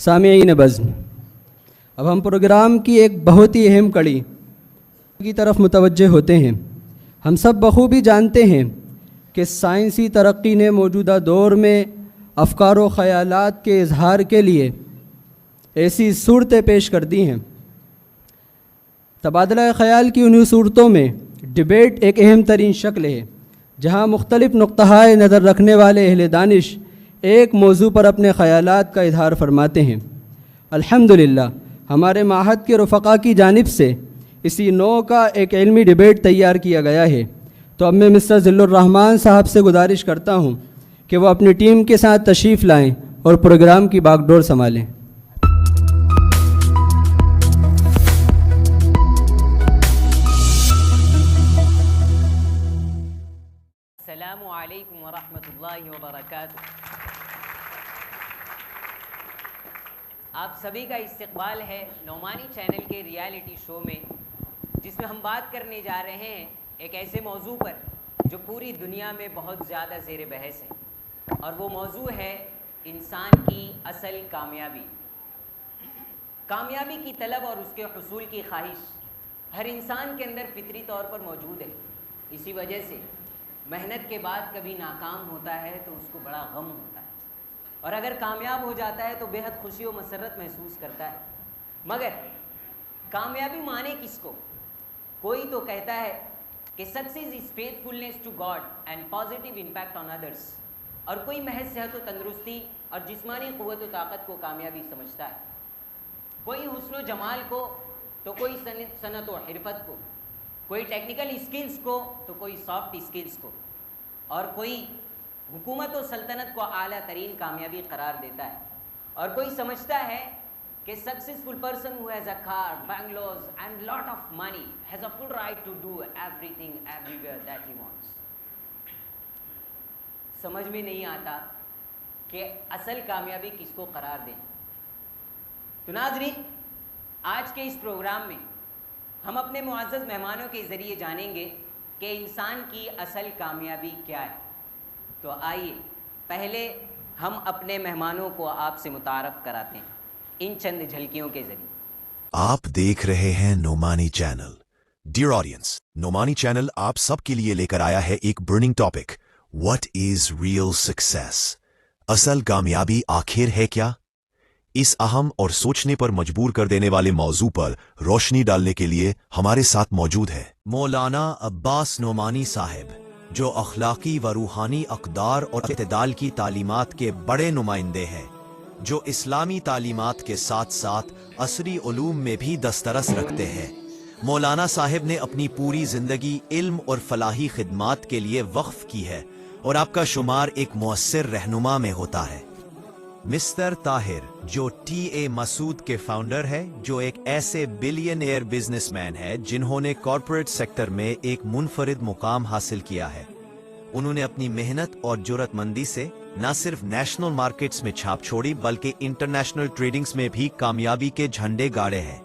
سامعین بزم، اب ہم پروگرام کی ایک بہت ہی اہم کڑی کی طرف متوجہ ہوتے ہیں۔ ہم سب بخوبی جانتے ہیں کہ سائنسی ترقی نے موجودہ دور میں افکار و خیالات کے اظہار کے لیے ایسی صورتیں پیش کر دی ہیں۔ تبادلہ خیال کی انہی صورتوں میں ڈیبیٹ ایک اہم ترین شکل ہے، جہاں مختلف نقطہ نظر رکھنے والے اہل دانش ایک موضوع پر اپنے خیالات کا اظہار فرماتے ہیں۔ الحمدللہ ہمارے معہد کے رفقا کی جانب سے اسی نوع کا ایک علمی ڈیبیٹ تیار کیا گیا ہے، تو اب میں مسٹر ذل الرحمان صاحب سے گزارش کرتا ہوں کہ وہ اپنی ٹیم کے ساتھ تشریف لائیں اور پروگرام کی باغ ڈور سنبھالیں۔ السلام علیکم ورحمۃ اللہ وبرکاتہ۔ آپ سبھی کا استقبال ہے نعمانی چینل کے ریالٹی شو میں، جس میں ہم بات کرنے جا رہے ہیں ایک ایسے موضوع پر جو پوری دنیا میں بہت زیادہ زیر بحث ہے، اور وہ موضوع ہے انسان کی اصل کامیابی۔ کامیابی کی طلب اور اس کے حصول کی خواہش ہر انسان کے اندر فطری طور پر موجود ہے۔ اسی وجہ سے محنت کے بعد کبھی ناکام ہوتا ہے تو اس کو بڑا غم ہوتا ہے، اور اگر کامیاب ہو جاتا ہے تو بے حد خوشی و مسرت محسوس کرتا ہے۔ مگر کامیابی مانے کس کو؟ کوئی تو کہتا ہے کہ success is faithfulness to God and positive impact on others, اور کوئی محض صحت و تندرستی اور جسمانی قوت و طاقت کو کامیابی سمجھتا ہے، کوئی حسن و جمال کو تو کوئی صنعت و حرفت کو، کوئی ٹیکنیکل اسکلز کو تو کوئی سافٹ اسکلز کو، اور کوئی حکومت و سلطنت کو اعلیٰ ترین کامیابی قرار دیتا ہے، اور کوئی سمجھتا ہے کہ successful person who has a car, bungalows and lot of money has a full right to do everything everywhere that he wants. سمجھ میں نہیں آتا کہ اصل کامیابی کس کو قرار دیں۔ تو ناظرین، آج کے اس پروگرام میں ہم اپنے معزز مہمانوں کے ذریعے جانیں گے کہ انسان کی اصل کامیابی کیا ہے۔ تو آئیے پہلے ہم اپنے مہمانوں کو آپ سے متعارف کراتے ہیں ان چند جھلکیوں کے ذریعے۔ آپ دیکھ رہے ہیں Nomani channel. Dear audience, Nomani channel آپ سب کے لیے لے کر آیا ہے ایک burning topic, what is real success? اصل کامیابی آخر ہے کیا؟ اس اہم اور سوچنے پر مجبور کر دینے والے موضوع پر روشنی ڈالنے کے لیے ہمارے ساتھ موجود ہے مولانا عباس نعمانی صاحب، جو اخلاقی و روحانی اقدار اور اعتدال کی تعلیمات کے بڑے نمائندے ہیں، جو اسلامی تعلیمات کے ساتھ ساتھ عصری علوم میں بھی دسترس رکھتے ہیں۔ مولانا صاحب نے اپنی پوری زندگی علم اور فلاحی خدمات کے لیے وقف کی ہے، اور آپ کا شمار ایک مؤثر رہنما میں ہوتا ہے۔ مسٹر طاہر، جو ٹی اے مسعود کے فاؤنڈر ہے، جو ایک ایسے بلینئر بزنس مین ہے جنہوں نے کارپوریٹ سیکٹر میں ایک منفرد مقام حاصل کیا ہے۔ انہوں نے اپنی محنت اور جرأت مندی سے نہ صرف نیشنل مارکیٹس میں چھاپ چھوڑی بلکہ انٹرنیشنل ٹریڈنگز میں بھی کامیابی کے جھنڈے گاڑے ہیں۔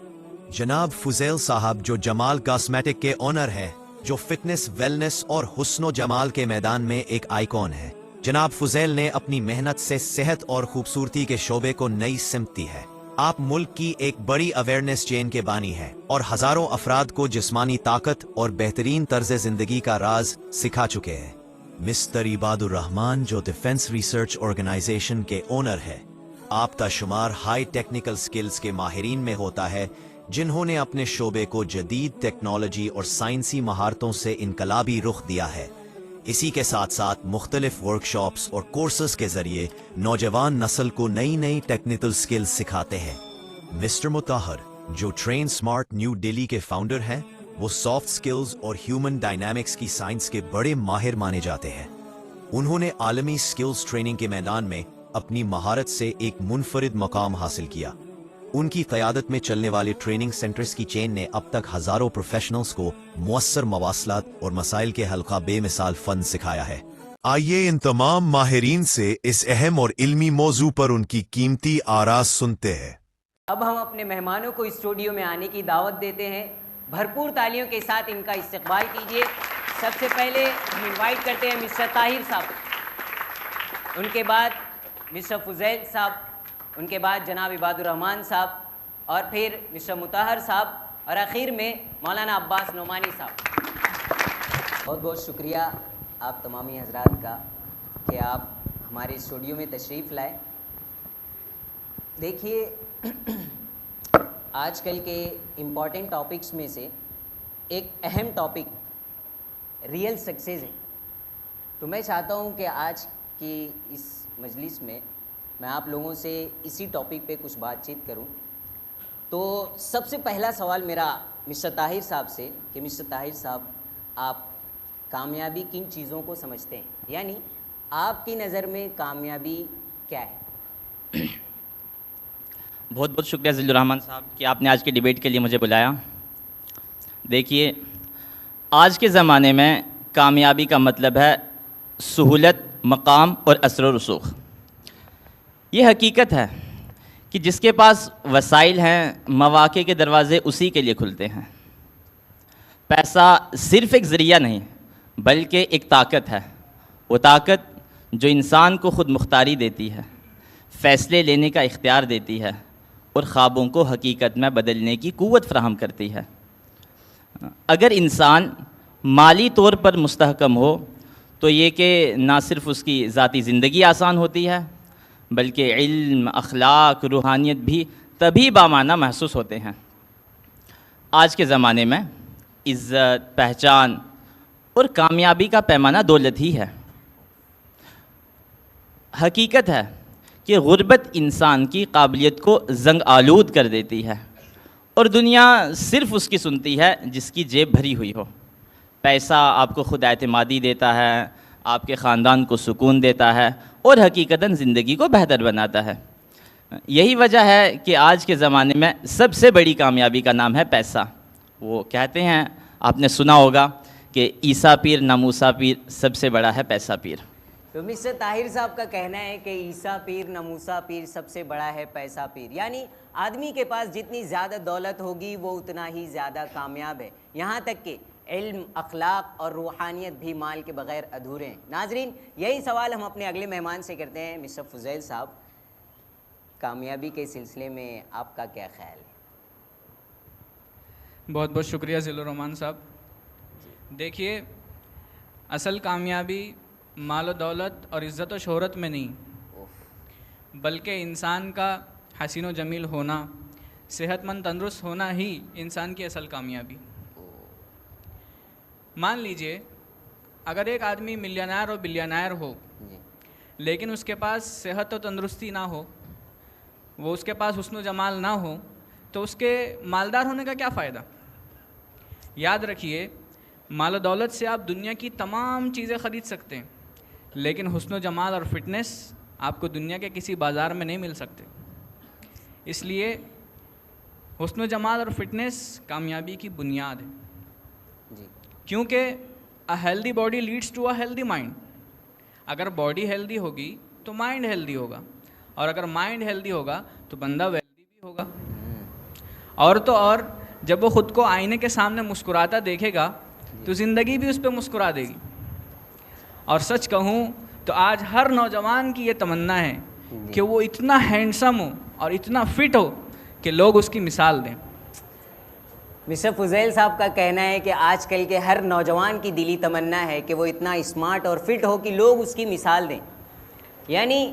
جناب فضیل صاحب، جو جمال کاسمیٹک کے اونر ہیں، جو فٹنس، ویلنس اور حسن و جمال کے میدان میں ایک آئیکن ہے۔ جناب فضیل نے اپنی محنت سے صحت اور خوبصورتی کے شعبے کو نئی سمت دی ہے۔ آپ ملک کی ایک بڑی اویئرنیس چین کے بانی ہیں اور ہزاروں افراد کو جسمانی طاقت اور بہترین طرز زندگی کا راز سکھا چکے ہیں۔ مسٹر عباد الرحمان، جو ڈیفنس ریسرچ آرگنائزیشن کے اونر ہے، آپ کا شمار ہائی ٹیکنیکل سکلز کے ماہرین میں ہوتا ہے، جنہوں نے اپنے شعبے کو جدید ٹیکنالوجی اور سائنسی مہارتوں سے انقلابی رخ دیا ہے۔ اسی کے ساتھ ساتھ مختلف ورکشاپس اور کورسز کے ذریعے نوجوان نسل کو نئی نئی ٹیکنیکل سکلز سکھاتے ہیں۔ مسٹر مطہر، جو ٹرین سمارٹ نیو دہلی کے فاؤنڈر ہیں، وہ سافٹ سکلز اور ہیومن ڈائنامکس کی سائنس کے بڑے ماہر مانے جاتے ہیں۔ انہوں نے عالمی سکلز ٹریننگ کے میدان میں اپنی مہارت سے ایک منفرد مقام حاصل کیا۔ ان کی قیادت میں چلنے والے ٹریننگ سینٹرز کی چین نے اب تک ہزاروں پروفیشنلز کو مؤثر مواصلات اور مسائل کے حل کا بے مثال فن سکھایا ہے۔ آئیے ان تمام ماہرین سے اس اہم اور علمی موضوع پر ان کی قیمتی آراء سنتے ہیں۔ اب ہم اپنے مہمانوں کو اسٹوڈیو میں آنے کی دعوت دیتے ہیں۔ بھرپور تالیوں کے ساتھ ان کا استقبال کیجیے۔ سب سے پہلے ہم انوائٹ کرتے ہیں مسٹر طاہر صاحب، ان کے بعد مسٹر فضیل صاحب، ان کے بعد جناب عباد الرحمان صاحب اور پھر مسٹر مطہر صاحب اور آخر میں مولانا عباس نعمانی صاحب. بہت بہت شکریہ آپ تمامی حضرات کا کہ آپ ہمارے اسٹوڈیو میں تشریف لائے. دیکھیے آج کل کے امپورٹنٹ ٹاپکس میں سے ایک اہم ٹاپک ریئل سکسیز ہے. تو میں چاہتا ہوں کہ آج کی اس مجلس میں آپ لوگوں سے اسی ٹاپک پہ کچھ بات چیت کروں. تو سب سے پہلا سوال میرا مسٹر طاہر صاحب سے کہ مسٹر طاہر صاحب آپ کامیابی کن چیزوں کو سمجھتے ہیں, یعنی آپ کی نظر میں کامیابی کیا ہے؟ بہت بہت شکریہ ذل الرحمان صاحب کہ آپ نے آج کے ڈیبیٹ کے لیے مجھے بلایا. دیکھیے آج کے زمانے میں کامیابی کا مطلب ہے سہولت, مقام اور اثر و رسوخ. یہ حقیقت ہے کہ جس کے پاس وسائل ہیں مواقع کے دروازے اسی کے لیے کھلتے ہیں. پیسہ صرف ایک ذریعہ نہیں بلکہ ایک طاقت ہے. وہ طاقت جو انسان کو خود مختاری دیتی ہے, فیصلے لینے کا اختیار دیتی ہے اور خوابوں کو حقیقت میں بدلنے کی قوت فراہم کرتی ہے. اگر انسان مالی طور پر مستحکم ہو تو یہ کہ نہ صرف اس کی ذاتی زندگی آسان ہوتی ہے بلکہ علم, اخلاق, روحانیت بھی تبھی بامعنی محسوس ہوتے ہیں. آج کے زمانے میں عزت, پہچان اور کامیابی کا پیمانہ دولت ہی ہے. حقیقت ہے کہ غربت انسان کی قابلیت کو زنگ آلود کر دیتی ہے اور دنیا صرف اس کی سنتی ہے جس کی جیب بھری ہوئی ہو. پیسہ آپ کو خود اعتمادی دیتا ہے, آپ کے خاندان کو سکون دیتا ہے اور حقیقتاً زندگی کو بہتر بناتا ہے. یہی وجہ ہے کہ آج کے زمانے میں سب سے بڑی کامیابی کا نام ہے پیسہ. وہ کہتے ہیں, آپ نے سنا ہوگا کہ عیسیٰ پیر نہ موسیٰ پیر, سب سے بڑا ہے پیسہ پیر. تو مسٹر طاہر صاحب کا کہنا ہے کہ عیسیٰ پیر نہ موسیٰ پیر, سب سے بڑا ہے پیسہ پیر. یعنی آدمی کے پاس جتنی زیادہ دولت ہوگی وہ اتنا ہی زیادہ کامیاب ہے. یہاں تک کہ علم, اخلاق اور روحانیت بھی مال کے بغیر ادھورے ہیں. ناظرین, یہی سوال ہم اپنے اگلے مہمان سے کرتے ہیں. مسٹر فضیل صاحب, کامیابی کے سلسلے میں آپ کا کیا خیال ہے؟ بہت بہت شکریہ ذل الرحمان صاحب. دیکھیے اصل کامیابی مال و دولت اور عزت و شہرت میں نہیں بلکہ انسان کا حسین و جمیل ہونا, صحت مند تندرست ہونا ہی انسان کی اصل کامیابی. مان لیجئے اگر ایک آدمی ملینئر اور بلینئر ہو لیکن اس کے پاس صحت و تندرستی نہ ہو, وہ اس کے پاس حسن و جمال نہ ہو, تو اس کے مالدار ہونے کا کیا فائدہ؟ یاد رکھیے مال و دولت سے آپ دنیا کی تمام چیزیں خرید سکتے ہیں لیکن حسن و جمال اور فٹنس آپ کو دنیا کے کسی بازار میں نہیں مل سکتے. اس لیے حسن و جمال اور فٹنس کامیابی کی بنیاد ہے. کیونکہ a healthy body leads to a healthy mind. اگر باڈی ہیلدی ہوگی تو مائنڈ ہیلدی ہوگا, اور اگر مائنڈ ہیلدی ہوگا تو بندہ ویلدی بھی ہوگا. اور تو اور جب وہ خود کو آئینے کے سامنے مسکراتا دیکھے گا تو زندگی بھی اس پہ مسکرا دے گی. اور سچ کہوں تو آج ہر نوجوان کی یہ تمنا ہے کہ وہ اتنا ہینڈسم ہو اور اتنا فٹ ہو کہ لوگ اس کی مثال دیں. مسٹر فضیل صاحب کا کہنا ہے کہ آج کل کے ہر نوجوان کی دلی تمنا ہے کہ وہ اتنا اسمارٹ اور فٹ ہو کہ لوگ اس کی مثال دیں. یعنی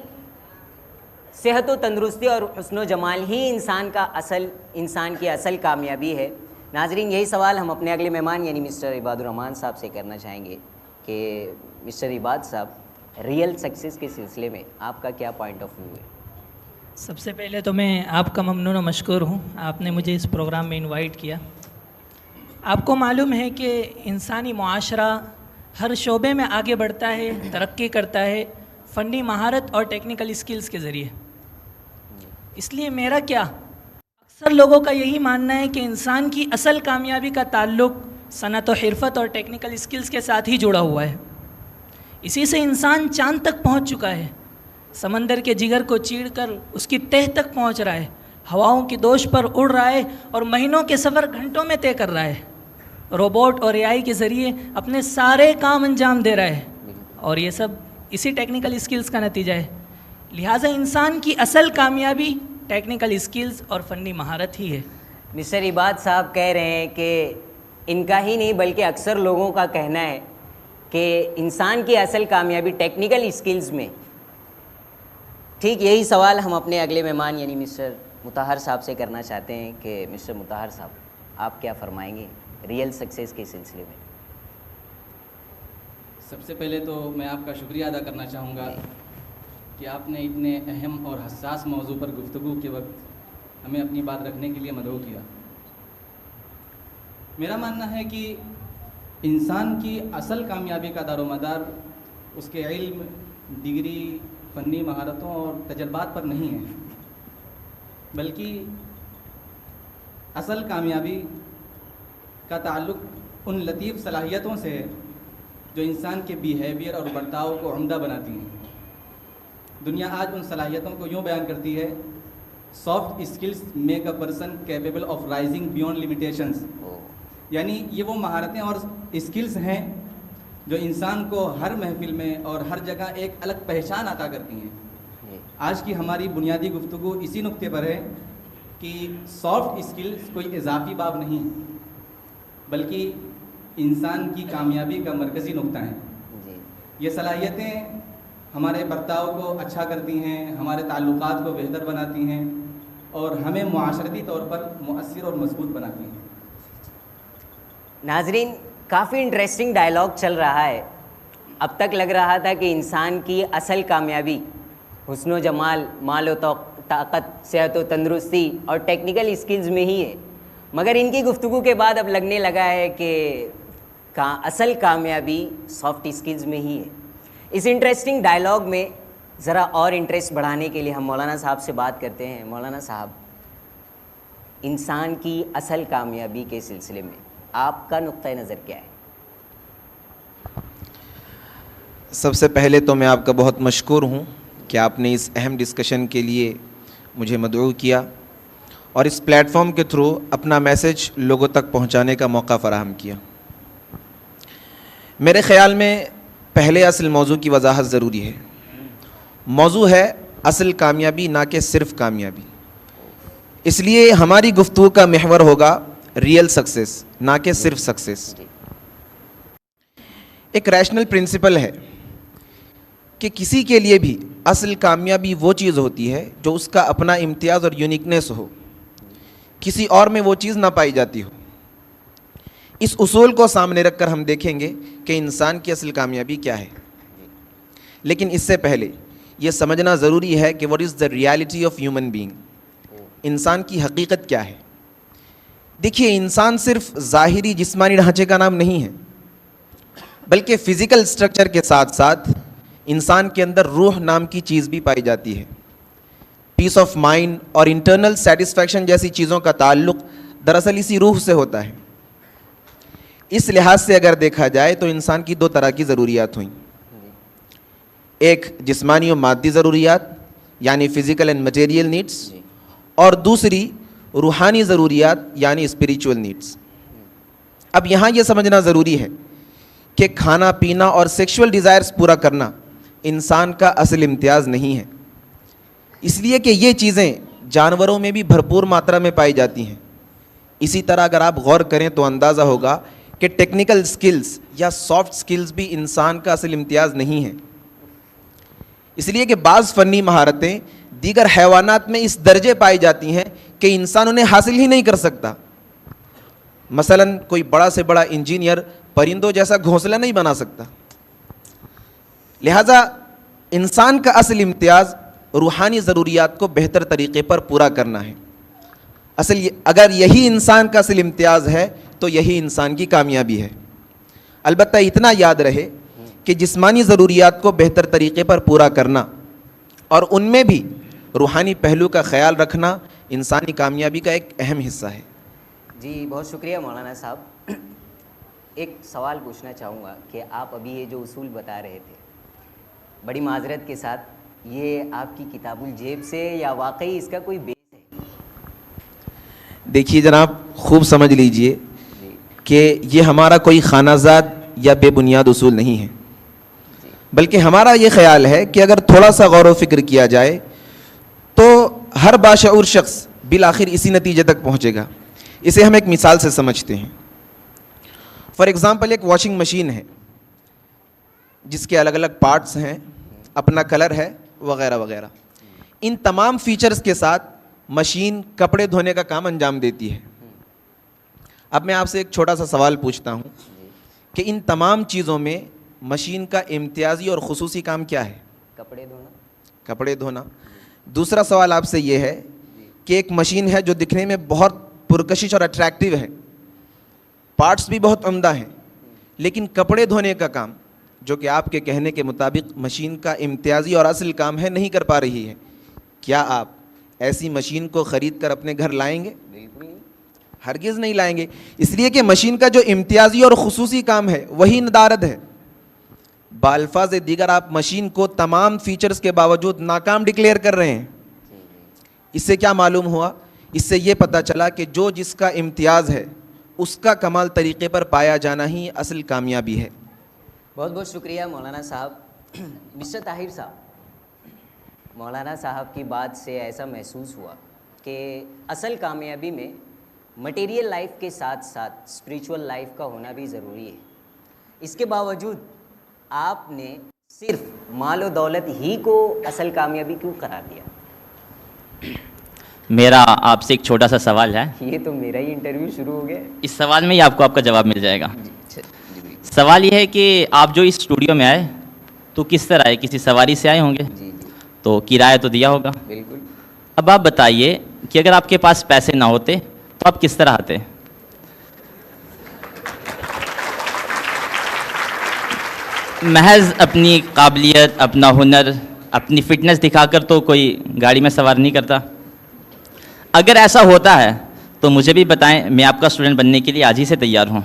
صحت و تندرستی اور حسن و جمال ہی انسان کی اصل کامیابی ہے. ناظرین, یہی سوال ہم اپنے اگلے مہمان یعنی مسٹر عباد الرحمان صاحب سے کرنا چاہیں گے کہ مسٹر عباد صاحب, ریئل سکسیس کے سلسلے میں آپ کا کیا پوائنٹ آف ویو ہے؟ سب سے پہلے تو میں آپ کا ممنون و مشکور ہوں, آپ نے مجھے اس پروگرام میں انوائٹ کیا. آپ کو معلوم ہے کہ انسانی معاشرہ ہر شعبے میں آگے بڑھتا ہے, ترقی کرتا ہے فنی مہارت اور ٹیکنیکل اسکلز کے ذریعے. اس لیے میرا کیا اکثر لوگوں کا یہی ماننا ہے کہ انسان کی اصل کامیابی کا تعلق صنعت و حرفت اور ٹیکنیکل اسکلز کے ساتھ ہی جڑا ہوا ہے. اسی سے انسان چاند تک پہنچ چکا ہے, سمندر کے جگر کو چیر کر اس کی تہ تک پہنچ رہا ہے, ہواؤں کی دوش پر اڑ رہا ہے اور مہینوں کے سفر گھنٹوں میں طے کر رہا ہے. روبوٹ اور AI کے ذریعے اپنے سارے کام انجام دے رہا ہے, اور یہ سب اسی ٹیکنیکل اسکلز کا نتیجہ ہے. لہٰذا انسان کی اصل کامیابی ٹیکنیکل اسکلز اور فنی مہارت ہی ہے۔ مسٹر عباد صاحب کہہ رہے ہیں کہ ان کا ہی نہیں بلکہ اکثر لوگوں کا کہنا ہے کہ انسان کی اصل کامیابی ٹیکنیکل اسکلز میں۔ ٹھیک یہی سوال ہم اپنے اگلے مہمان یعنی مسٹر مطہر صاحب سے کرنا چاہتے ہیں کہ مسٹر مطہر صاحب آپ کیا فرمائیں گے ریئل سکسیس کے سلسلے میں؟ سب سے پہلے تو میں آپ کا شکریہ ادا کرنا چاہوں گا کہ آپ نے اتنے اہم اور حساس موضوع پر گفتگو کے وقت ہمیں اپنی بات رکھنے کے لیے مدعو کیا۔ میرا ماننا ہے کہ انسان کی اصل کامیابی کا دار و مدار اس کے علم، ڈگری، فنی مہارتوں اور تجربات پر نہیں ہے، بلکہ اصل کامیابی کا تعلق ان لطیف صلاحیتوں سے ہے جو انسان کے بیہیویئر اور برتاؤ کو عمدہ بناتی ہیں۔ دنیا آج ان صلاحیتوں کو یوں بیان کرتی ہے: soft skills make a person capable of rising beyond limitations, یعنی یہ وہ مہارتیں اور اسکلز ہیں جو انسان کو ہر محفل میں اور ہر جگہ ایک الگ پہچان عطا کرتی ہیں۔ آج کی ہماری بنیادی گفتگو اسی نقطے پر ہے کہ سافٹ اسکلز کوئی اضافی باب نہیں بلکہ انسان کی کامیابی کا مرکزی نقطہ ہیں۔ یہ صلاحیتیں ہمارے برتاؤ کو اچھا کرتی ہیں، ہمارے تعلقات کو بہتر بناتی ہیں اور ہمیں معاشرتی طور پر مؤثر اور مضبوط بناتی ہیں۔ ناظرین، کافی انٹرسٹنگ ڈائلاگ چل رہا ہے۔ اب تک لگ رہا تھا کہ انسان کی اصل کامیابی حسن و جمال، مال و طاقت، صحت و تندرستی اور ٹیکنیکل اسکلز میں ہی ہے، مگر ان کی گفتگو کے بعد اب لگنے لگا ہے کہ اصل کامیابی سافٹ اسکلز میں ہی ہے۔ اس انٹرسٹنگ ڈائلاگ میں ذرا اور انٹرسٹ بڑھانے کے لیے ہم مولانا صاحب سے بات کرتے ہیں۔ مولانا صاحب، انسان کی اصل کامیابی کے سلسلے میں آپ کا نقطۂ نظر کیا ہے؟ سب سے پہلے تو میں آپ کا بہت مشکور ہوں کہ آپ نے اس اہم ڈسکشن کے لیے مجھے مدعو کیا اور اس پلیٹ فارم کے تھرو اپنا میسج لوگوں تک پہنچانے کا موقع فراہم کیا۔ میرے خیال میں پہلے اصل موضوع کی وضاحت ضروری ہے۔ موضوع ہے اصل کامیابی، نہ کہ صرف کامیابی۔ اس لیے ہماری گفتگو کا محور ہوگا ریئل سکسیس، نہ کہ صرف سکسیس۔ ایک ریشنل پرنسپل ہے کہ کسی کے لیے بھی اصل کامیابی وہ چیز ہوتی ہے جو اس کا اپنا امتیاز اور یونیکنیس ہو، کسی اور میں وہ چیز نہ پائی جاتی ہو۔ اس اصول کو سامنے رکھ کر ہم دیکھیں گے کہ انسان کی اصل کامیابی کیا ہے، لیکن اس سے پہلے یہ سمجھنا ضروری ہے کہ what is the reality of human being, انسان کی حقیقت کیا ہے۔ دیکھیے، انسان صرف ظاہری جسمانی ڈھانچے کا نام نہیں ہے، بلکہ فزیکل سٹرکچر کے ساتھ ساتھ انسان کے اندر روح نام کی چیز بھی پائی جاتی ہے۔ پیس آف مائنڈ اور انٹرنل سیٹسفیکشن جیسی چیزوں کا تعلق دراصل اسی روح سے ہوتا ہے۔ اس لحاظ سے اگر دیکھا جائے تو انسان کی دو طرح کی ضروریات ہوئیں، ایک جسمانی و مادی ضروریات یعنی فزیکل اینڈ مٹیریل نیڈس، اور دوسری روحانی ضروریات یعنی اسپریچول نیڈس۔ اب یہاں یہ سمجھنا ضروری ہے کہ کھانا پینا اور سیکشول ڈیزائرز پورا کرنا انسان کا اصل امتیاز نہیں ہے، اس لیے کہ یہ چیزیں جانوروں میں بھی بھرپور ماترا میں پائی جاتی ہیں۔ اسی طرح اگر آپ غور کریں تو اندازہ ہوگا کہ ٹیکنیکل سکلز یا سافٹ سکلز بھی انسان کا اصل امتیاز نہیں ہے، اس لیے کہ بعض فنی مہارتیں دیگر حیوانات میں اس درجے پائی جاتی ہیں کہ انسان انہیں حاصل ہی نہیں کر سکتا۔ مثلا کوئی بڑا سے بڑا انجینئر پرندوں جیسا گھونسلہ نہیں بنا سکتا۔ لہذا انسان کا اصل امتیاز روحانی ضروریات کو بہتر طریقے پر پورا کرنا ہے۔ اگر یہی انسان کا اصل امتیاز ہے تو یہی انسان کی کامیابی ہے۔ البتہ اتنا یاد رہے کہ جسمانی ضروریات کو بہتر طریقے پر پورا کرنا اور ان میں بھی روحانی پہلو کا خیال رکھنا انسانی کامیابی کا ایک اہم حصہ ہے۔ جی بہت شکریہ مولانا صاحب۔ ایک سوال پوچھنا چاہوں گا کہ آپ ابھی یہ جو اصول بتا رہے تھے، بڑی معذرت کے ساتھ، یہ آپ کی کتاب الجیب سے یا واقعی اس کا کوئی بیس ہے؟ دیکھیے جناب، خوب سمجھ لیجئے کہ یہ ہمارا کوئی خانہ زاد یا بے بنیاد اصول نہیں ہے، بلکہ ہمارا یہ خیال ہے کہ اگر تھوڑا سا غور و فکر کیا جائے تو ہر باشعور شخص بالآخر اسی نتیجے تک پہنچے گا. اسے ہم ایک مثال سے سمجھتے ہیں. فار ایگزامپل ایک واشنگ مشین ہے جس کے الگ الگ پارٹس ہیں, اپنا کلر ہے وغیرہ وغیرہ. ان تمام فیچرز کے ساتھ مشین کپڑے دھونے کا کام انجام دیتی ہے. اب میں آپ سے ایک چھوٹا سا سوال پوچھتا ہوں کہ ان تمام چیزوں میں مشین کا امتیازی اور خصوصی کام کیا ہے؟ کپڑے دھونا. کپڑے دھونا. دوسرا سوال آپ سے یہ ہے کہ ایک مشین ہے جو دکھنے میں بہت پرکشش اور اٹریکٹیو ہے, پارٹس بھی بہت عمدہ ہیں, لیکن کپڑے دھونے کا کام جو کہ آپ کے کہنے کے مطابق مشین کا امتیازی اور اصل کام ہے نہیں کر پا رہی ہے, کیا آپ ایسی مشین کو خرید کر اپنے گھر لائیں گے؟ بالکل نہیں. ہرگز نہیں لائیں گے, اس لیے کہ مشین کا جو امتیازی اور خصوصی کام ہے وہی ندارد ہے. بالفاظ دیگر آپ مشین کو تمام فیچرز کے باوجود ناکام ڈکلیئر کر رہے ہیں. اس سے کیا معلوم ہوا؟ اس سے یہ پتہ چلا کہ جو جس کا امتیاز ہے اس کا کمال طریقے پر پایا جانا ہی اصل کامیابی ہے. بہت بہت شکریہ مولانا صاحب. مسٹر طاہر صاحب, مولانا صاحب کی بات سے ایسا محسوس ہوا کہ اصل کامیابی میں مٹیریل لائف کے ساتھ ساتھ اسپریچول لائف کا ہونا بھی ضروری ہے. اس کے باوجود آپ نے صرف مال و دولت ہی کو اصل کامیابی کیوں قرار دیا؟ میرا آپ سے ایک چھوٹا سا سوال ہے. یہ تو میرا ہی انٹرویو شروع ہو گیا. اس سوال میں ہی آپ کو آپ کا جواب مل جائے گا. جی سوال یہ ہے کہ آپ جو اس اسٹوڈیو میں آئے تو کس طرح آئے؟ کسی سواری سے آئے ہوں گے, جی تو کرایہ تو دیا ہوگا. بالکل. اب آپ بتائیے کہ اگر آپ کے پاس پیسے نہ ہوتے تو آپ کس طرح آتے؟ محض اپنی قابلیت, اپنا ہنر, اپنی فٹنس دکھا کر تو کوئی گاڑی میں سوار نہیں کرتا. اگر ایسا ہوتا ہے تو مجھے بھی بتائیں, میں آپ کا اسٹوڈنٹ بننے کے لیے آج ہی سے تیار ہوں.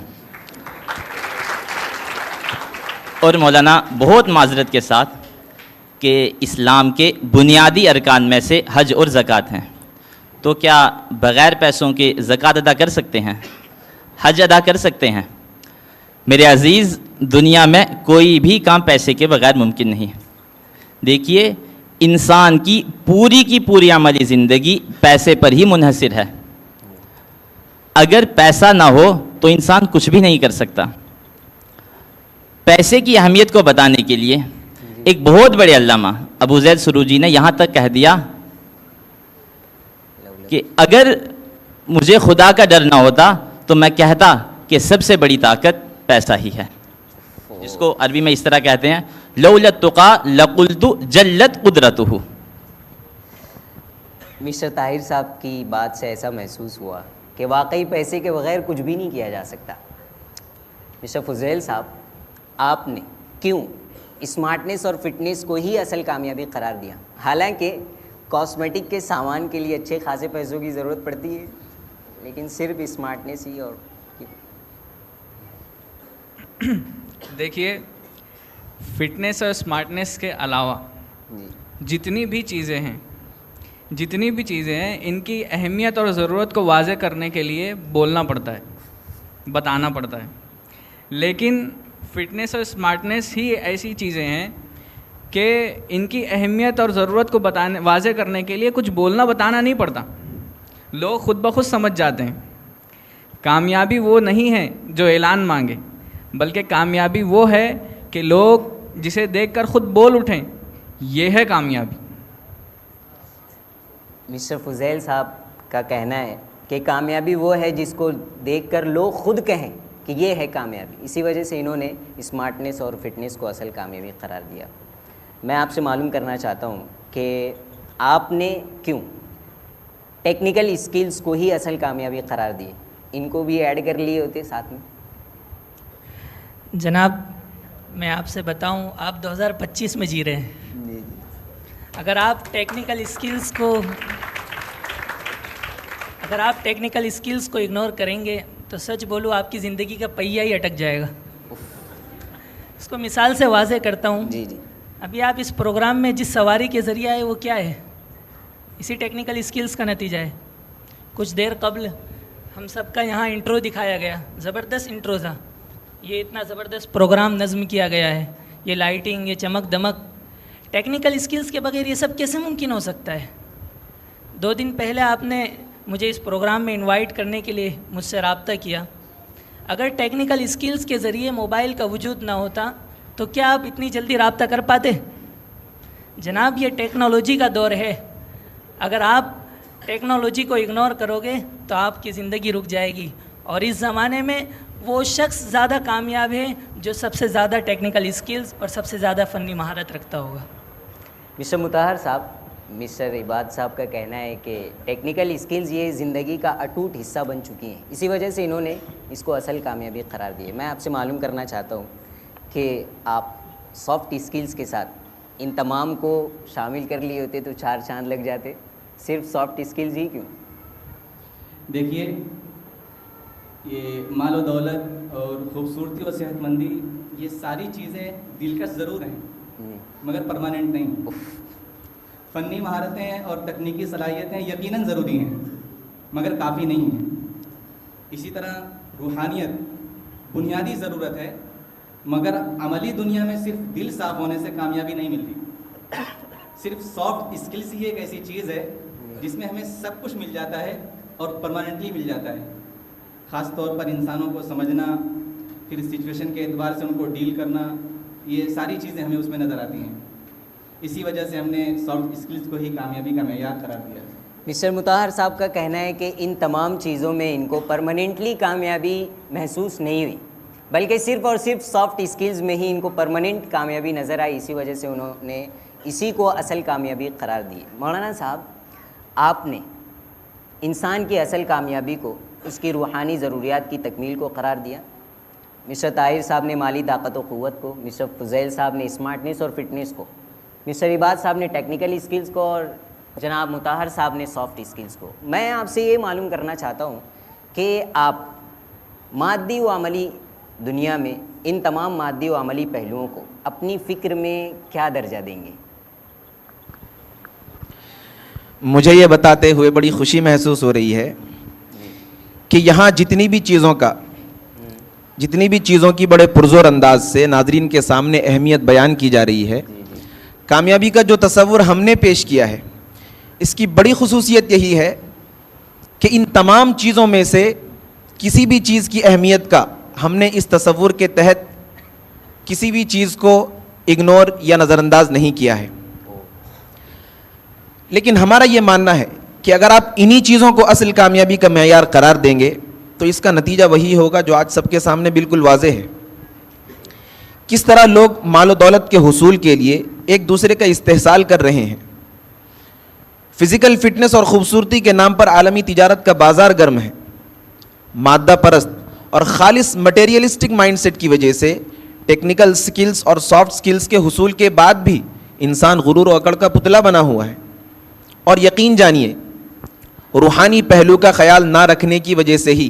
اور مولانا بہت معذرت کے ساتھ کہ اسلام کے بنیادی ارکان میں سے حج اور زکوٰۃ ہیں, تو کیا بغیر پیسوں کے زکوٰۃ ادا کر سکتے ہیں, حج ادا کر سکتے ہیں؟ میرے عزیز, دنیا میں کوئی بھی کام پیسے کے بغیر ممکن نہیں. دیکھیے, انسان کی پوری عملی زندگی پیسے پر ہی منحصر ہے. اگر پیسہ نہ ہو تو انسان کچھ بھی نہیں کر سکتا. پیسے کی اہمیت کو بتانے کے لیے ایک بہت بڑے علامہ ابو زید سروجی نے یہاں تک کہہ دیا کہ اگر مجھے خدا کا ڈر نہ ہوتا تو میں کہتا کہ سب سے بڑی طاقت پیسہ ہی ہے, جس کو عربی میں اس طرح کہتے ہیں لولا التقى لقلت جلت قدرته. مسٹر طاہر صاحب کی بات سے ایسا محسوس ہوا کہ واقعی پیسے کے بغیر کچھ بھی نہیں کیا جا سکتا. مسٹر فضیل صاحب, آپ نے کیوں اسمارٹنیس اور فٹنس کو ہی اصل کامیابی قرار دیا, حالانکہ کاسمیٹک کے سامان کے لیے اچھے خاصے پیسوں کی ضرورت پڑتی ہے, لیکن صرف اسمارٹنیس ہی؟ اور دیکھیے, فٹنس اور اسمارٹنیس کے علاوہ جتنی بھی چیزیں ہیں ان کی اہمیت اور ضرورت کو واضح کرنے کے لیے بولنا پڑتا ہے, بتانا پڑتا ہے. لیکن فٹنس اور اسمارٹنس ہی ایسی چیزیں ہیں کہ ان کی اہمیت اور ضرورت کو واضح کرنے کے لیے کچھ بولنا بتانا نہیں پڑتا, لوگ خود بخود سمجھ جاتے ہیں. کامیابی وہ نہیں ہے جو اعلان مانگے, بلکہ کامیابی وہ ہے کہ لوگ جسے دیکھ کر خود بول اٹھیں, یہ ہے کامیابی. مسٹر فضیل صاحب کا کہنا ہے کہ کامیابی وہ ہے جس کو دیکھ کر لوگ خود کہیں کہ یہ ہے کامیابی. اسی وجہ سے انہوں نے اسمارٹنیس اور فٹنس کو اصل کامیابی قرار دیا. میں آپ سے معلوم کرنا چاہتا ہوں کہ آپ نے کیوں ٹیکنیکل اسکلز کو ہی اصل کامیابی قرار دی, ان کو بھی ایڈ کر لیے ہوتے ساتھ میں؟ جناب, میں آپ سے بتاؤں, آپ 2025 میں جی رہے ہیں. اگر آپ ٹیکنیکل اسکلز کو اگنور کریں گے تو سچ بولو آپ کی زندگی کا پہیہ ہی اٹک جائے گا. اس کو مثال سے واضح کرتا ہوں. جی. ابھی آپ اس پروگرام میں جس سواری کے ذریعہ آئے وہ کیا ہے؟ اسی ٹیکنیکل اسکلز کا نتیجہ ہے. کچھ دیر قبل ہم سب کا یہاں انٹرو دکھایا گیا, زبردست انٹرو تھا. یہ اتنا زبردست پروگرام نظم کیا گیا ہے یہ لائٹنگ، یہ چمک دمک، ٹیکنیکل اسکلز کے بغیر یہ سب کیسے ممکن ہو سکتا ہے؟ 2 دن پہلے آپ نے مجھے اس پروگرام میں انوائٹ کرنے کے لیے مجھ سے رابطہ کیا. اگر ٹیکنیکل اسکلز کے ذریعے موبائل کا وجود نہ ہوتا تو کیا آپ اتنی جلدی رابطہ کر پاتے؟ جناب، یہ ٹیکنالوجی کا دور ہے. اگر آپ ٹیکنالوجی کو اگنور کرو گے تو آپ کی زندگی رک جائے گی. اور اس زمانے میں وہ شخص زیادہ کامیاب ہے جو سب سے زیادہ ٹیکنیکل اسکلز اور سب سے زیادہ فنی مہارت رکھتا ہوگا. مسٹر مطہر صاحب، مسٹر عباد صاحب کا کہنا ہے کہ ٹیکنیکل اسکلز یہ زندگی کا اٹوٹ حصہ بن چکی ہیں، اسی وجہ سے انہوں نے اس کو اصل کامیابی قرار دی ہے. میں آپ سے معلوم کرنا چاہتا ہوں کہ آپ سافٹ اسکلز کے ساتھ ان تمام کو شامل کر لیے ہوتے تو 4 چاند لگ جاتے. صرف سافٹ اسکلز ہی کیوں؟ دیکھیے، یہ مال و دولت اور خوبصورتی اور صحت مندی یہ ساری چیزیں دلکش ضرور ہیں مگر پرماننٹ نہیں. فنی مہارتیں اور تکنیکی صلاحیتیں یقیناً ضروری ہیں مگر کافی نہیں ہیں. اسی طرح روحانیت بنیادی ضرورت ہے مگر عملی دنیا میں صرف دل صاف ہونے سے کامیابی نہیں ملتی. صرف سافٹ اسکلس ہی ایک ایسی چیز ہے جس میں ہمیں سب کچھ مل جاتا ہے اور پرماننٹلی مل جاتا ہے. خاص طور پر انسانوں کو سمجھنا، پھر سچویشن کے اعتبار سے ان کو ڈیل کرنا، یہ ساری چیزیں ہمیں اس میں نظر آتی ہیں. اسی وجہ سے ہم نے سافٹ اسکلس کو ہی کامیابی کا معیار قرار دیا. مسٹر مطہر صاحب کا کہنا ہے کہ ان تمام چیزوں میں ان کو پرماننٹلی کامیابی محسوس نہیں ہوئی بلکہ صرف اور صرف سافٹ اسکلز میں ہی ان کو پرماننٹ کامیابی نظر آئی. اسی وجہ سے انہوں نے اسی کو اصل کامیابی قرار دی. مولانا صاحب، آپ نے انسان کی اصل کامیابی کو اس کی روحانی ضروریات کی تکمیل کو قرار دیا. مسٹر طاہر صاحب نے مالی طاقت و قوت کو، مسٹر فضیل صاحب نے اسمارٹنیس اور فٹنس کو، مسٹر عباد صاحب نے ٹیکنیکل اسکلز کو اور جناب مطہر صاحب نے سافٹ اسکلز کو. میں آپ سے یہ معلوم کرنا چاہتا ہوں کہ آپ مادی و عملی دنیا میں ان تمام مادی و عملی پہلوؤں کو اپنی فکر میں کیا درجہ دیں گے؟ مجھے یہ بتاتے ہوئے بڑی خوشی محسوس ہو رہی ہے کہ یہاں جتنی بھی چیزوں کی بڑے پرزور انداز سے ناظرین کے سامنے اہمیت بیان کی جا رہی ہے، کامیابی کا جو تصور ہم نے پیش کیا ہے اس کی بڑی خصوصیت یہی ہے کہ ان تمام چیزوں میں سے کسی بھی چیز کی اہمیت کا ہم نے اس تصور کے تحت کسی بھی چیز کو اگنور یا نظر انداز نہیں کیا ہے. لیکن ہمارا یہ ماننا ہے کہ اگر آپ انہی چیزوں کو اصل کامیابی کا معیار قرار دیں گے تو اس کا نتیجہ وہی ہوگا جو آج سب کے سامنے بالکل واضح ہے. کس طرح لوگ مال و دولت کے حصول کے لیے ایک دوسرے کا استحصال کر رہے ہیں. فزیکل فٹنس اور خوبصورتی کے نام پر عالمی تجارت کا بازار گرم ہے. مادہ پرست اور خالص مٹیریلسٹک مائنڈ سیٹ کی وجہ سے ٹیکنیکل سکلز اور سافٹ سکلز کے حصول کے بعد بھی انسان غرور و اکڑ کا پتلا بنا ہوا ہے. اور یقین جانیے، روحانی پہلو کا خیال نہ رکھنے کی وجہ سے ہی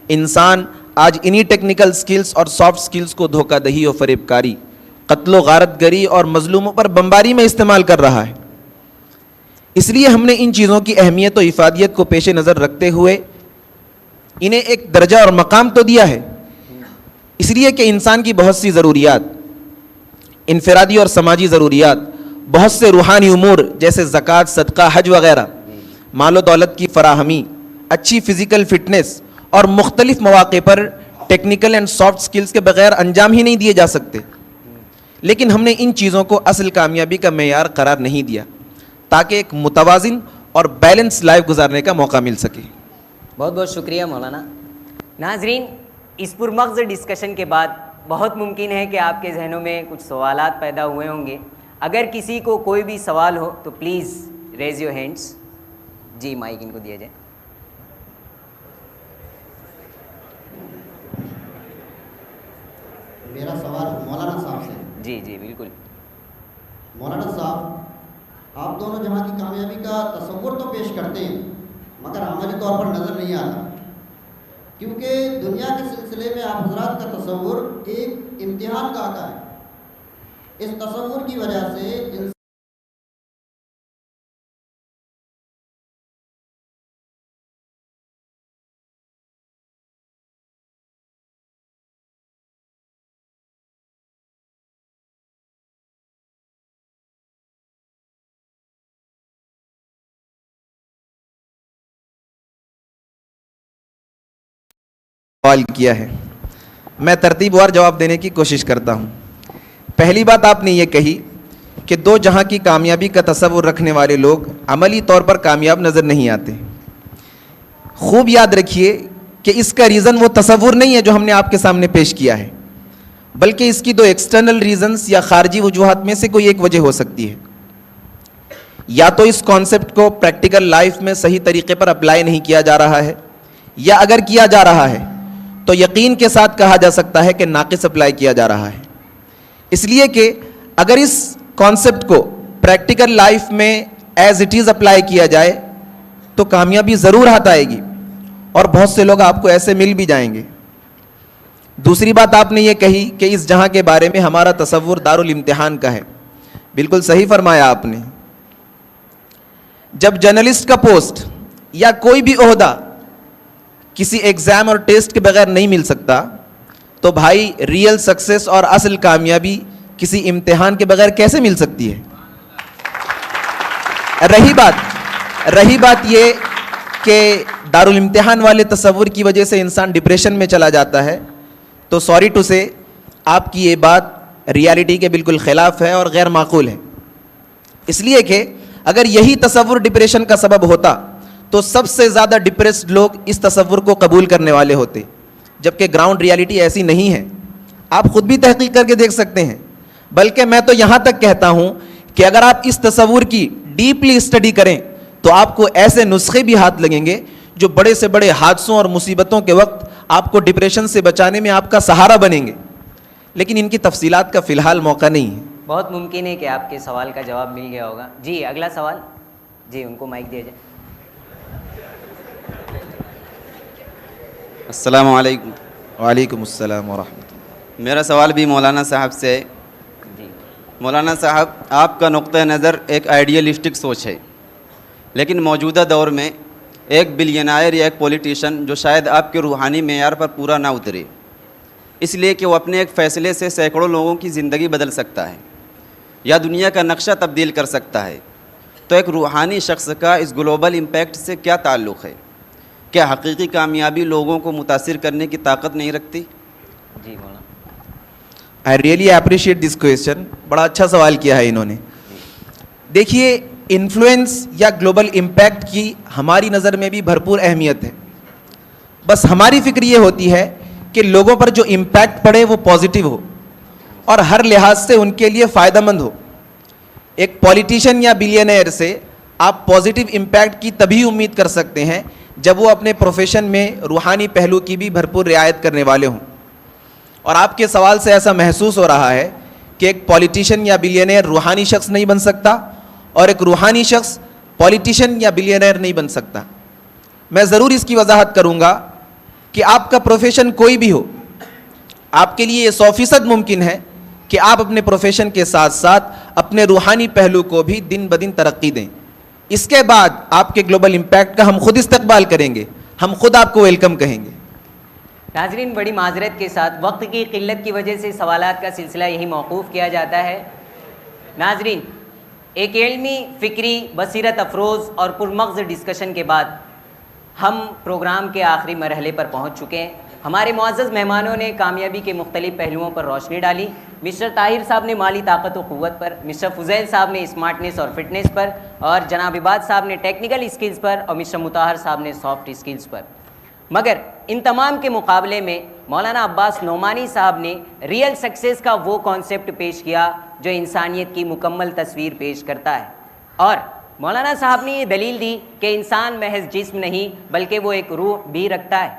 انسان آج انہی ٹیکنیکل سکلز اور سافٹ سکلز کو دھوکہ دہی و فریب کاری، قتل و غارت گری اور مظلوموں پر بمباری میں استعمال کر رہا ہے. اس لیے ہم نے ان چیزوں کی اہمیت و افادیت کو پیش نظر رکھتے ہوئے انہیں ایک درجہ اور مقام تو دیا ہے، اس لیے کہ انسان کی بہت سی ضروریات، انفرادی اور سماجی ضروریات، بہت سے روحانی امور جیسے زکوٰۃ، صدقہ، حج وغیرہ، مال و دولت کی فراہمی، اچھی فزیکل فٹنس اور مختلف مواقع پر ٹیکنیکل اینڈ سافٹ سکلز کے بغیر انجام ہی نہیں دیے جا سکتے. لیکن ہم نے ان چیزوں کو اصل کامیابی کا معیار قرار نہیں دیا تاکہ ایک متوازن اور بیلنس لائف گزارنے کا موقع مل سکے. بہت بہت شکریہ مولانا. ناظرین، اس پرمغز ڈسکشن کے بعد بہت ممکن ہے کہ آپ کے ذہنوں میں کچھ سوالات پیدا ہوئے ہوں گے. اگر کسی کو کوئی بھی سوال ہو تو پلیز ریز یور ہینڈس. جی، مائک ان کو دیا جائے. میرا سوال مولانا صاحب سے. جی جی بالکل. مولانا صاحب، آپ دونوں جہاں کی کامیابی کا تصور تو پیش کرتے ہیں مگر عملی طور پر نظر نہیں آتا، کیونکہ دنیا کے سلسلے میں آپ حضرات کا تصور ایک امتحان کا آتا ہے. اس تصور کی وجہ سے سوال کیا ہے. میں ترتیب وار جواب دینے کی کوشش کرتا ہوں. پہلی بات آپ نے یہ کہی کہ دو جہاں کی کامیابی کا تصور رکھنے والے لوگ عملی طور پر کامیاب نظر نہیں آتے. خوب یاد رکھیے کہ اس کا ریزن وہ تصور نہیں ہے جو ہم نے آپ کے سامنے پیش کیا ہے، بلکہ اس کی دو ایکسٹرنل ریزنز یا خارجی وجوہات میں سے کوئی ایک وجہ ہو سکتی ہے. یا تو اس کانسیپٹ کو پریکٹیکل لائف میں صحیح طریقے پر اپلائی نہیں کیا جا رہا ہے، یا اگر کیا جا رہا ہے تو یقین کے ساتھ کہا جا سکتا ہے کہ ناقص اپلائی کیا جا رہا ہے. اس لیے کہ اگر اس کانسیپٹ کو پریکٹیکل لائف میں ایز اٹ از اپلائی کیا جائے تو کامیابی ضرور ہاتھ آئے گی، اور بہت سے لوگ آپ کو ایسے مل بھی جائیں گے. دوسری بات آپ نے یہ کہی کہ اس جہاں کے بارے میں ہمارا تصور دارالامتحان کا ہے. بالکل صحیح فرمایا آپ نے. جب جرنلسٹ کا پوسٹ یا کوئی بھی عہدہ کسی ایگزام اور ٹیسٹ کے بغیر نہیں مل سکتا تو بھائی ریئل سکسیس اور اصل کامیابی کسی امتحان کے بغیر کیسے مل سکتی ہے؟ رہی بات یہ کہ دارالامتحان والے تصور کی وجہ سے انسان ڈپریشن میں چلا جاتا ہے، تو سوری ٹو سے آپ کی یہ بات ریالٹی کے بالکل خلاف ہے اور غیر معقول ہے. اس لیے کہ اگر یہی تصور ڈپریشن کا سبب ہوتا تو سب سے زیادہ ڈپریسڈ لوگ اس تصور کو قبول کرنے والے ہوتے، جبکہ گراؤنڈ ریالٹی ایسی نہیں ہے. آپ خود بھی تحقیق کر کے دیکھ سکتے ہیں. بلکہ میں تو یہاں تک کہتا ہوں کہ اگر آپ اس تصور کی ڈیپلی اسٹڈی کریں تو آپ کو ایسے نسخے بھی ہاتھ لگیں گے جو بڑے سے بڑے حادثوں اور مصیبتوں کے وقت آپ کو ڈپریشن سے بچانے میں آپ کا سہارا بنیں گے. لیکن ان کی تفصیلات کا فی الحال موقع نہیں ہے. بہت ممکن ہے کہ آپ کے سوال کا جواب مل گیا ہوگا. جی اگلا سوال. جی ان کو مائک دیا جائے. السلام علیکم. وعلیکم السلام ورحمۃ اللہ. میرا سوال بھی مولانا صاحب سے ہے. جی مولانا صاحب، آپ کا نقطہ نظر ایک آئیڈیلسٹک سوچ ہے، لیکن موجودہ دور میں ایک بلینائر یا ایک پولیٹیشن جو شاید آپ کے روحانی معیار پر پورا نہ اترے، اس لیے کہ وہ اپنے ایک فیصلے سے سینکڑوں لوگوں کی زندگی بدل سکتا ہے یا دنیا کا نقشہ تبدیل کر سکتا ہے، تو ایک روحانی شخص کا اس گلوبل امپیکٹ سے کیا تعلق ہے؟ کیا حقیقی کامیابی لوگوں کو متاثر کرنے کی طاقت نہیں رکھتی؟ جی مولانا. I really appreciate this question. بڑا اچھا سوال کیا ہے انہوں نے. دیکھیے، انفلوئنس یا گلوبل امپیکٹ کی ہماری نظر میں بھی بھرپور اہمیت ہے. بس ہماری فکر یہ ہوتی ہے کہ لوگوں پر جو امپیکٹ پڑے وہ پازیٹیو ہو اور ہر لحاظ سے ان کے لیے فائدہ مند ہو. ایک پولیٹیشین یا بلینئر سے آپ پازیٹیو امپیکٹ کی تبھی امید کر سکتے ہیں جب وہ اپنے پروفیشن میں روحانی پہلو کی بھی بھرپور رعایت کرنے والے ہوں. اور آپ کے سوال سے ایسا محسوس ہو رہا ہے کہ ایک پولیٹیشین یا بلینئر روحانی شخص نہیں بن سکتا اور ایک روحانی شخص پولیٹیشین یا بلینئر نہیں بن سکتا. میں ضرور اس کی وضاحت کروں گا کہ آپ کا پروفیشن کوئی بھی ہو، آپ کے لیے یہ 100% ممکن ہے کہ آپ اپنے پروفیشن کے ساتھ ساتھ اپنے روحانی پہلو کو بھی دن بدن ترقی دیں. اس کے بعد آپ کے گلوبل امپیکٹ کا ہم خود استقبال کریں گے، ہم خود آپ کو ویلکم کہیں گے. ناظرین، بڑی معذرت کے ساتھ وقت کی قلت کی وجہ سے سوالات کا سلسلہ یہی موقوف کیا جاتا ہے. ناظرین، ایک علمی، فکری، بصیرت افروز اور پرمغز ڈسکشن کے بعد ہم پروگرام کے آخری مرحلے پر پہنچ چکے ہیں. ہمارے معزز مہمانوں نے کامیابی کے مختلف پہلوؤں پر روشنی ڈالی. مسٹر طاہر صاحب نے مالی طاقت و قوت پر، مسٹر فضیل صاحب نے اسمارٹنیس اور فٹنس پر، اور جناب عباد صاحب نے ٹیکنیکل اسکلز پر، اور مسٹر مطہر صاحب نے سافٹ اسکلز پر. مگر ان تمام کے مقابلے میں مولانا عباس نعمانی صاحب نے ریئل سکسیس کا وہ کانسیپٹ پیش کیا جو انسانیت کی مکمل تصویر پیش کرتا ہے. اور مولانا صاحب نے یہ دلیل دی کہ انسان محض جسم نہیں بلکہ وہ ایک روح بھی رکھتا ہے،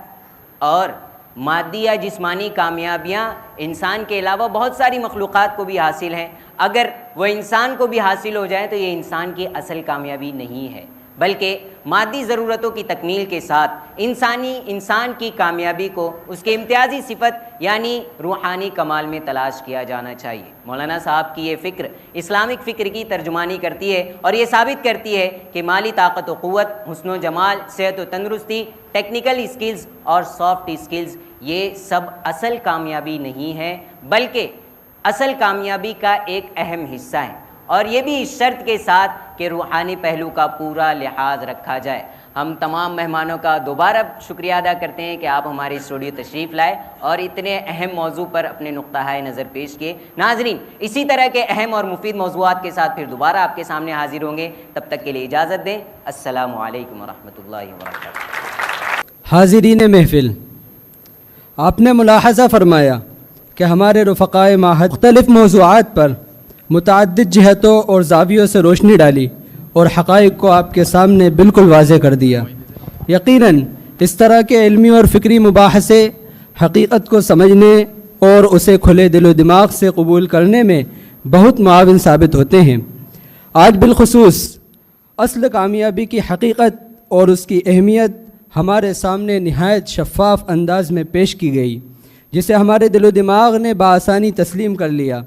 اور مادی یا جسمانی کامیابیاں انسان کے علاوہ بہت ساری مخلوقات کو بھی حاصل ہیں. اگر وہ انسان کو بھی حاصل ہو جائیں تو یہ انسان کی اصل کامیابی نہیں ہے، بلکہ مادی ضرورتوں کی تکمیل کے ساتھ انسان کی کامیابی کو اس کے امتیازی صفت یعنی روحانی کمال میں تلاش کیا جانا چاہیے. مولانا صاحب کی یہ فکر اسلامک فکر کی ترجمانی کرتی ہے اور یہ ثابت کرتی ہے کہ مالی طاقت و قوت، حسن و جمال، صحت و تندرستی، ٹیکنیکل اسکلز اور سافٹ اسکلز یہ سب اصل کامیابی نہیں ہے، بلکہ اصل کامیابی کا ایک اہم حصہ ہے، اور یہ بھی اس شرط کے ساتھ کہ روحانی پہلو کا پورا لحاظ رکھا جائے. ہم تمام مہمانوں کا دوبارہ شکریہ ادا کرتے ہیں کہ آپ ہمارے اسٹوڈیو تشریف لائے اور اتنے اہم موضوع پر اپنے نقطہ نظر پیش کیے. ناظرین، اسی طرح کے اہم اور مفید موضوعات کے ساتھ پھر دوبارہ آپ کے سامنے حاضر ہوں گے. تب تک کے لیے اجازت دیں. السلام علیکم ورحمۃ اللہ وبرکاتہ. حاضرین محفل، آپ نے ملاحظہ فرمایا کہ ہمارے رفقائے معہد مختلف موضوعات پر متعدد جہتوں اور زاویوں سے روشنی ڈالی اور حقائق کو آپ کے سامنے بالکل واضح کر دیا. یقیناً اس طرح کے علمی اور فکری مباحثے حقیقت کو سمجھنے اور اسے کھلے دل و دماغ سے قبول کرنے میں بہت معاون ثابت ہوتے ہیں. آج بالخصوص اصل کامیابی کی حقیقت اور اس کی اہمیت ہمارے سامنے نہایت شفاف انداز میں پیش کی گئی، جسے ہمارے دل و دماغ نے بآسانی تسلیم کر لیا.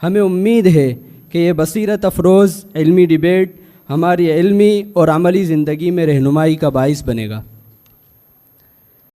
ہمیں امید ہے کہ یہ بصیرت افروز علمی ڈیبیٹ ہماری علمی اور عملی زندگی میں رہنمائی کا باعث بنے گا.